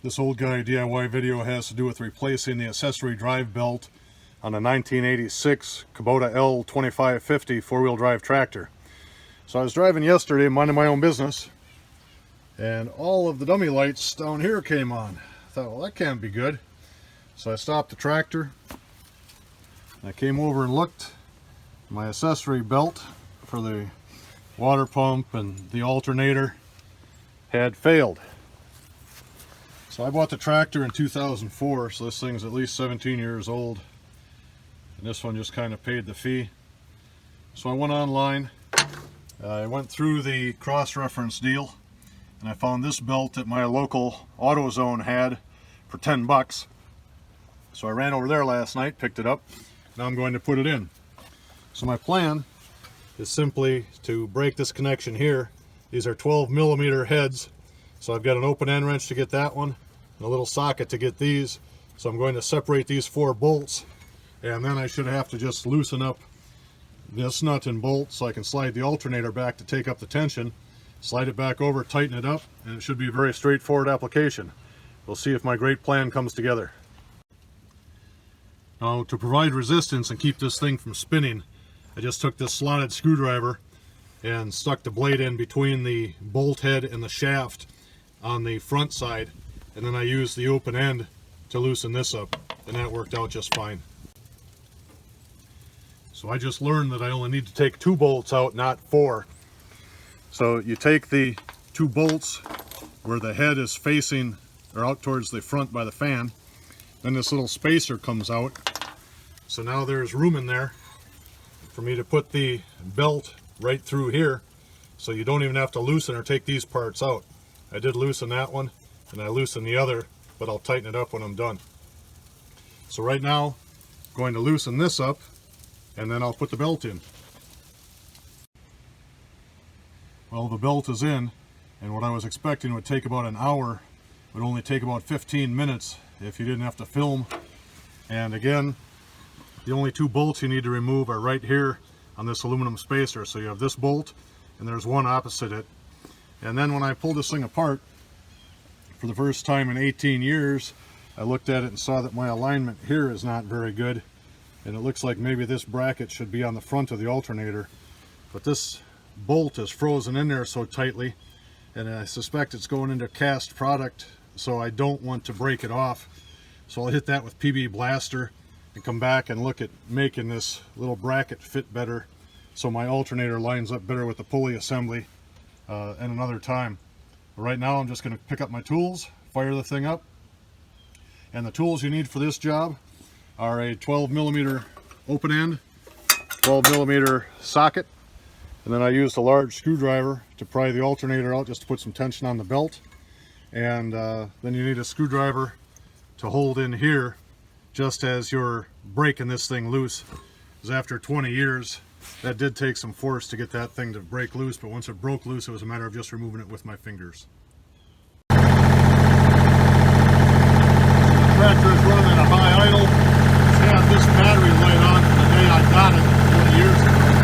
This old guy DIY video has to do with replacing the accessory drive belt on a 1986 Kubota L2550 four-wheel drive tractor. So I was driving yesterday, minding my own business, and all of the dummy lights down here came on. I thought, well, that can't be good. So I stopped the tractor. I came over and looked. My accessory belt for the water pump and the alternator had failed. So I bought the tractor in 2004, so this thing's at least 17 years old. And this one just kind of paid the fee. So I went online, I went through the cross-reference deal, and I found this belt that my local AutoZone had for 10 bucks. So I ran over there last night, picked it up. Now I'm going to put it in. So my plan is simply to break this connection here. These are 12mm heads. So I've got an open end wrench to get that one, and a little socket to get these. So I'm going to separate these 4 bolts, and then I should have to just loosen up this nut and bolt so I can slide the alternator back to take up the tension, slide it back over, tighten it up, and it should be a very straightforward application. We'll see if my great plan comes together. Now, to provide resistance and keep this thing from spinning, I just took this slotted screwdriver and stuck the blade in between the bolt head and the shaft on the front side, and then I used the open end to loosen this up, and that worked out just fine. So I just learned that I only need to take 2 bolts out, not 4. So you take the 2 bolts where the head is facing or out towards the front by the fan, then this little spacer comes out. So now there's room in there for me to put the belt right through here, so you don't even have to loosen or take these parts out. I did loosen that one, and I loosened the other, but I'll tighten it up when I'm done. So right now, I'm going to loosen this up, and then I'll put the belt in. Well, the belt is in, and what I was expecting would take about an hour would only take about 15 minutes if you didn't have to film. And again, the only 2 bolts you need to remove are right here on this aluminum spacer. So you have this bolt, and there's one opposite it. And then when I pulled this thing apart for the first time in 18 years, I looked at it and saw that my alignment here is not very good, and it looks like maybe this bracket should be on the front of the alternator, but this bolt is frozen in there so tightly, and I suspect it's going into cast product, so I don't want to break it off. So I'll hit that with PB Blaster and come back and look at making this little bracket fit better so my alternator lines up better with the pulley assembly at another time. But right now I'm just going to pick up my tools, fire the thing up, and the tools you need for this job are a 12mm open end, 12mm socket, and then I used a large screwdriver to pry the alternator out just to put some tension on the belt. And then you need a screwdriver to hold in here just as you're breaking this thing loose. Because after 20 years, that did take some force to get that thing to break loose, but once it broke loose, it was a matter of just removing it with my fingers. The tractor is running at a high idle. It's had this battery light on from the day I got it 20 years ago.